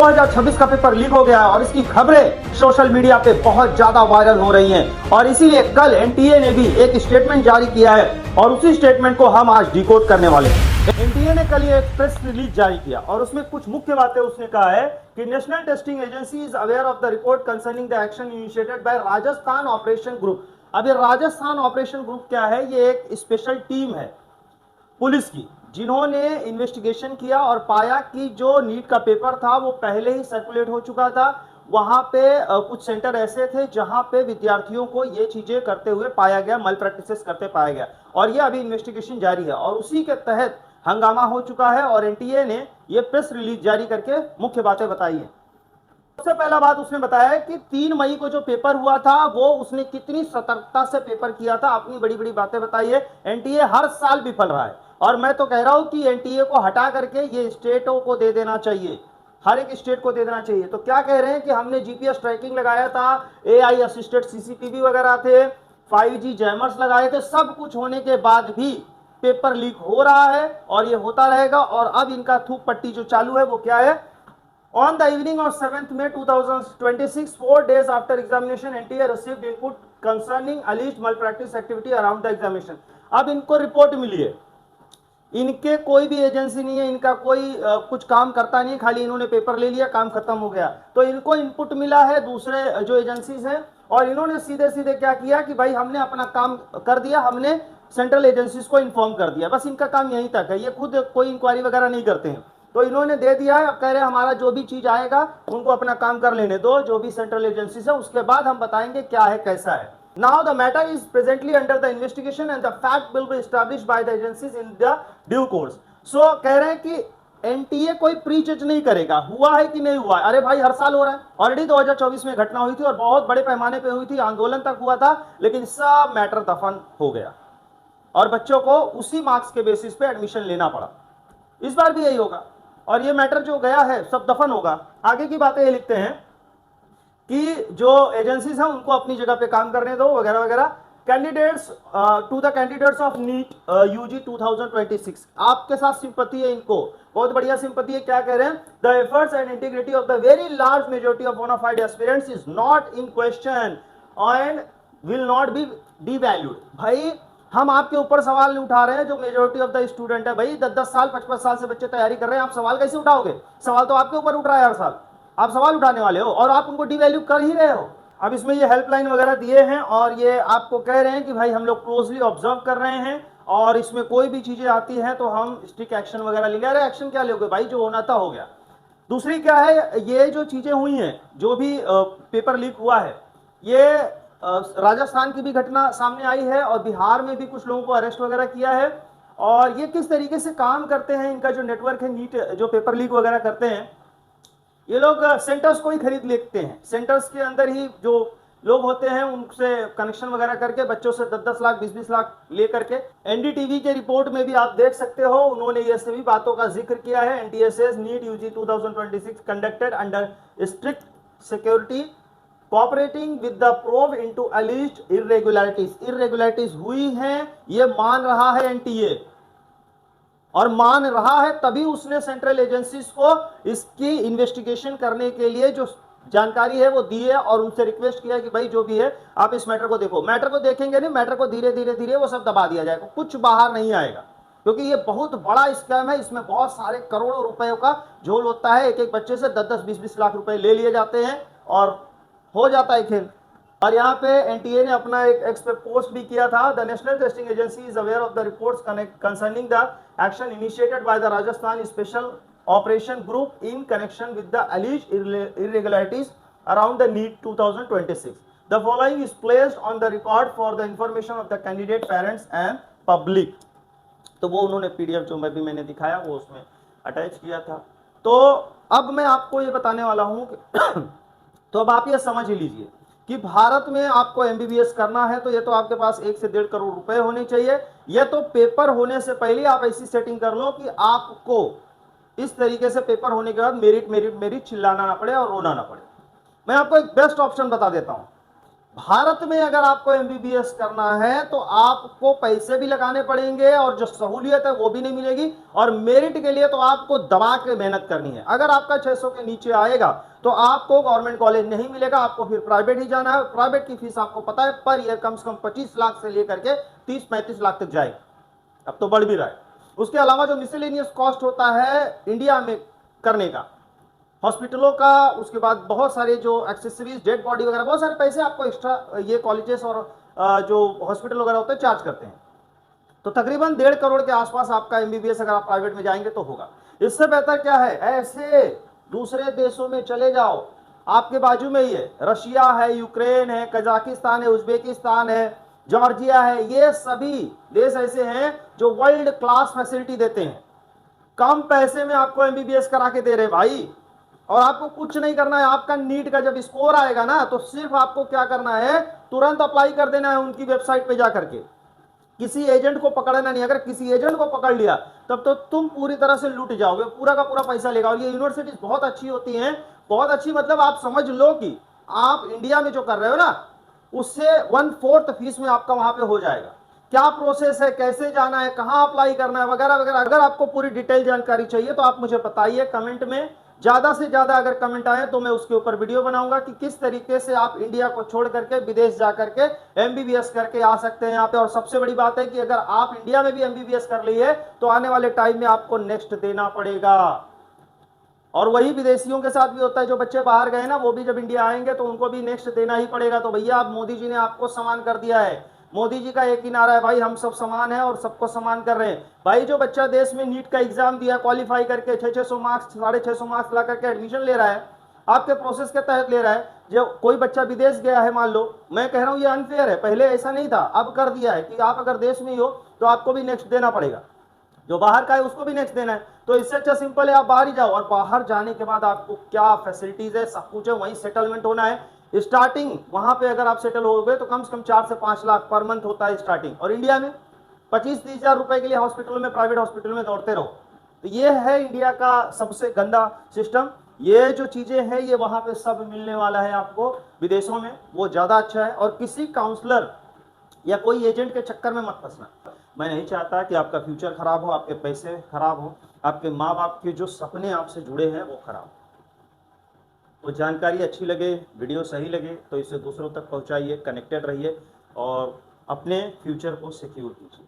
2026 का paper leak हो गया है और इसकी खबरें सोशल मीडिया पे बहुत ज्यादा वायरल हो रही हैं और इसीलिए कल एनटीए ने भी एक स्टेटमेंट जारी किया है और उसी स्टेटमेंट को हम आज डिकोड करने वाले हैं। एनटीए ने कल ये एक प्रेस रिलीज जारी किया और उसमें कुछ मुख्य बातें उसने कहा है कि national testing agency is aware of the report concerning the action initiated by Rajasthan operation group. अब ये राजस्थान ऑपरेशन ग्रुप क्या है? ये एक स्पेशल टीम है पुलिस की जिन्होंने इन्वेस्टिगेशन किया और पाया कि जो नीट का पेपर था वो पहले ही सर्कुलेट हो चुका था। वहां पे कुछ सेंटर ऐसे थे जहां पे विद्यार्थियों को ये चीजें करते हुए पाया गया, मल प्रैक्टिसेस करते पाया गया और ये अभी इन्वेस्टिगेशन जारी है और उसी के तहत हंगामा हो चुका है और एनटीए ने ये प्रेस रिलीज जारी करके मुख्य बातें बताई है। सबसे पहला बात उसने बताया कि 3 मई को जो पेपर हुआ था वो उसने कितनी सतर्कता से पेपर किया था, अपनी बड़ी बड़ी बातें बताई है। एनटीए हर साल विफल रहा है और मैं तो कह रहा हूं कि एनटीए को हटा करके ये स्टेटों को दे देना चाहिए, हर एक स्टेट को दे देना चाहिए। तो क्या कह रहे हैं कि हमने जीपीएस ट्रैकिंग लगाया था, एआई असिस्टेड सीसीटीवी वगैरह थे, 5G जैमर्स लगाए थे, सब कुछ होने के बाद भी पेपर लीक हो रहा है और ये होता रहेगा। और अब इनका थूक पट्टी जो चालू है वो क्या है? On the evening of 7th May 2026, 4 days after examination, NTA received input concerning alleged malpractice activity around the examination. अब इनको रिपोर्ट मिली है, इनके कोई भी एजेंसी नहीं है, इनका कोई कुछ काम करता नहीं, खाली इन्होंने पेपर ले लिया, काम खत्म हो गया। तो इनको इनपुट मिला है दूसरे जो एजेंसीज हैं और इन्होंने सीधे सीधे क्या किया कि भाई हमने अपना काम कर दिया, हमने सेंट्रल एजेंसीज को इन्फॉर्म कर दिया, बस इनका काम यहीं तक है। ये खुद कोई इंक्वायरी वगैरह नहीं करते हैं, तो इन्होंने दे दिया है। अब कह रहे हैं हमारा जो भी चीज आएगा उनको अपना काम कर लेने दो, जो भी सेंट्रल एजेंसीज है, उसके बाद हम बताएंगे क्या है कैसा है। Now the matter is presently under the investigation and the fact will be established by the agencies in the due course. So कह रहे हैं कि एनटीए कोई प्री जज नहीं करेगा हुआ है कि नहीं हुआ है। अरे भाई हर साल हो रहा है, ऑलरेडी 2024 में घटना हुई थी और बहुत बड़े पैमाने पे हुई थी, आंदोलन तक हुआ था, लेकिन सब मैटर दफन हो गया और बच्चों को उसी मार्क्स के बेसिस पे एडमिशन लेना पड़ा। इस बार भी यही होगा और ये मैटर जो गया है सब दफन होगा। आगे की बातें ये लिखते हैं कि जो एजेंसीज हैं उनको अपनी जगह पे काम करने दो वगैरह वगैरह। Candidates to the candidates of NEET UG 2026, आपके साथ सिंपैथी है, इनको बहुत बढ़िया सिंपैथी है। क्या कह रहे हैं? The efforts and integrity of the very large majority of bona fide aspirants is not in question and will not be devalued. भाई हम आपके ऊपर सवाल नहीं उठा रहे हैं, जो मेजॉरिटी ऑफ द स्टूडेंट है, भाई 10-10 साल 55 साल से बच्चे तैयारी कर रहे हैं, आप सवाल कैसे उठाओगे? सवाल तो आपके ऊपर उठ रहा है, हर साल आप सवाल उठाने वाले हो और आप उनको डिवैल्यू कर ही रहे हो। अब इसमें ये हेल्पलाइन वगैरह दिए हैं और ये आपको कह रहे हैं कि भाई हम लोग क्लोजली ऑब्जर्व कर रहे हैं और इसमें कोई भी चीजें आती हैं तो हम स्ट्रिक्ट एक्शन वगैरह लेंगे। अरे एक्शन क्या लोगे भाई, जो होना था हो गया। दूसरी क्या है, ये जो चीजें हुई हैं, जो भी पेपर लीक हुआ है, ये राजस्थान की भी घटना सामने आई है और बिहार में भी कुछ लोगों को अरेस्ट वगैरह किया है। और ये किस तरीके से काम करते हैं, इनका जो नेटवर्क है, नीट जो पेपर लीक वगैरह करते हैं, ये लोग सेंटर्स को ही खरीद लेते हैं, सेंटर्स के अंदर ही जो लोग होते हैं उनसे कनेक्शन वगैरह करके बच्चों से 10-10 लाख 20-20 लाख ले करके। एनडीटीवी के रिपोर्ट में भी आप देख सकते हो, उन्होंने ये सभी बातों का जिक्र किया है। NTA says NEET UG 2026 conducted under strict security cooperating with the probe into alleged irregularities हुई हैं, ये मान रहा है एनटीए और मान रहा है, तभी उसने सेंट्रल एजेंसीज को इसकी इन्वेस्टिगेशन करने के लिए जो जानकारी है वो दी है और उनसे रिक्वेस्ट किया है कि भाई जो भी है आप इस मैटर को देखो। मैटर को देखेंगे नहीं, मैटर को धीरे धीरे धीरे वो सब दबा दिया जाएगा, कुछ बाहर नहीं आएगा, क्योंकि ये बहुत बड़ा स्कैम है। इसमें बहुत सारे करोड़ों रुपयों का झोल होता है, एक एक बच्चे से 10-10 20-20 लाख रुपए ले लिए जाते हैं और हो जाता है खेल। और यहाँ पे एनटीए ने अपना एक एक्स पे पोस्ट भी किया था, the national testing agency is aware of the reports concerning the action initiated by the Rajasthan special operation group in connection with the alleged irregularities around the NEET 2026. The following is placed on the record for the information of the candidate parents and public. तो वो उन्होंने PDF जो मैंने दिखाया वो उसमें attach किया था। तो अब मैं आपको ये बताने वाला हूँ कि तो अब आप ये समझ ही लीजिए कि भारत में आपको एमबीबीएस करना है तो ये तो आपके पास 1 से 1.5 करोड़ रुपए होने चाहिए। ये तो पेपर होने से पहले आप ऐसी सेटिंग कर लो कि आपको इस तरीके से पेपर होने के बाद मेरिट मेरिट मेरिट चिल्लाना ना पड़े और रोना ना पड़े। मैं आपको एक बेस्ट ऑप्शन बता देता हूं, भारत में अगर आपको एमबीबीएस करना है तो आपको पैसे भी लगाने पड़ेंगे और जो सहूलियत है वो भी नहीं मिलेगी, और मेरिट के लिए तो आपको दबा के मेहनत करनी है। अगर आपका 600 के नीचे आएगा तो आपको गवर्नमेंट कॉलेज नहीं मिलेगा, आपको फिर प्राइवेट ही जाना है। प्राइवेट की फीस आपको पता है पर ईयर कम से कम 25 लाख से लेकर के 30-35 लाख तक जाएगी, अब तो बढ़ भी रहा है। उसके अलावा जो मिसलेनियस कॉस्ट होता है इंडिया में करने का, हॉस्पिटलों का, उसके बाद बहुत सारे जो एक्सेसरीज, डेड बॉडी वगैरह, बहुत सारे पैसे आपको एक्स्ट्रा ये कॉलेजेस और जो हॉस्पिटल वगैरह होते हैं चार्ज करते हैं। तो तकरीबन 1.5 करोड़ के आसपास आपका एमबीबीएस अगर आप प्राइवेट में जाएंगे तो होगा। इससे बेहतर क्या है, ऐसे दूसरे देशों में चले जाओ, आपके बाजू में ही है, रशिया है, यूक्रेन है, कजाकिस्तान है, उज्बेकिस्तान है, जॉर्जिया है, ये सभी देश ऐसे हैं जो वर्ल्ड क्लास फैसिलिटी देते हैं, कम पैसे में आपको एमबीबीएस करा के दे रहे भाई। और आपको कुछ नहीं करना है, आपका नीट का जब स्कोर आएगा ना तो सिर्फ आपको क्या करना है, तुरंत अप्लाई कर देना है उनकी वेबसाइट पे जाकर के, किसी एजेंट को पकड़ना नहीं। अगर किसी एजेंट को पकड़ लिया तब तो तुम पूरी तरह से लूट जाओगे, पूरा का पूरा पैसा लेगा। और ये यूनिवर्सिटीज बहुत अच्छी होती हैं, बहुत अच्छी मतलब आप समझ लो कि आप इंडिया में जो कर रहे हो ना उससे 1/4 फीस में आपका वहां पे हो जाएगा। क्या प्रोसेस है, कैसे जाना है, कहां अप्लाई करना है वगैरह वगैरह, अगर आपको पूरी डिटेल जानकारी चाहिए तो आप मुझे बताइए कमेंट में। ज्यादा से ज्यादा अगर कमेंट आए तो मैं उसके ऊपर वीडियो बनाऊंगा कि किस तरीके से आप इंडिया को छोड़ करके विदेश जा करके एमबीबीएस करके आ सकते हैं यहाँ पे। और सबसे बड़ी बात है कि अगर आप इंडिया में भी एमबीबीएस कर ली है तो आने वाले टाइम में आपको नेक्स्ट देना पड़ेगा। और वही विदेशियों के साथ भी होता है, जो बच्चे बाहर गए ना वो भी जब इंडिया आएंगे तो उनको भी नेक्स्ट देना ही पड़ेगा। तो भैया अब मोदी जी ने आपको समान कर दिया है। मोदी जी का एक ही नारा है भाई, हम सब समान हैं और सबको समान कर रहे हैं। भाई जो बच्चा देश में नीट का एग्जाम दिया, क्वालिफाई करके 600 मार्क्स 650 मार्क्स ला करके एडमिशन ले रहा है, आपके प्रोसेस के तहत ले रहा है। जब कोई बच्चा विदेश गया है मान लो, मैं कह रहा हूं ये अनफेयर है, पहले ऐसा नहीं था, अब कर दिया है कि आप अगर देश में ही हो तो आपको भी नेक्स्ट देना पड़ेगा, जो बाहर का है उसको भी नेक्स्ट देना है। तो इससे अच्छा सिंपल है आप बाहर ही जाओ, और बाहर जाने के बाद आपको क्या फैसिलिटीज है सब कुछ है, वहीं सेटलमेंट होना है। स्टार्टिंग वहां पे अगर आप सेटल हो गए तो कम से कम 4 से 5 लाख पर मंथ होता है स्टार्टिंग। और इंडिया में 25-30 हजार रुपए के लिए हॉस्पिटल में, प्राइवेट हॉस्पिटल में दौड़ते रहो। तो ये है इंडिया का सबसे गंदा सिस्टम। ये जो चीजें हैं ये वहां पे सब मिलने वाला है आपको विदेशों में, वो ज्यादा अच्छा है। और किसी काउंसलर या कोई एजेंट के चक्कर में मत फंसना। मैं नहीं चाहता कि आपका फ्यूचर खराब हो, आपके पैसे खराब हो, आपके माँ बाप के जो सपने आपसे जुड़े हैं वो खराब हो। तो जानकारी अच्छी लगे, वीडियो सही लगे तो इसे दूसरों तक पहुंचाइए, कनेक्टेड रहिए और अपने फ्यूचर को सिक्योर कीजिए।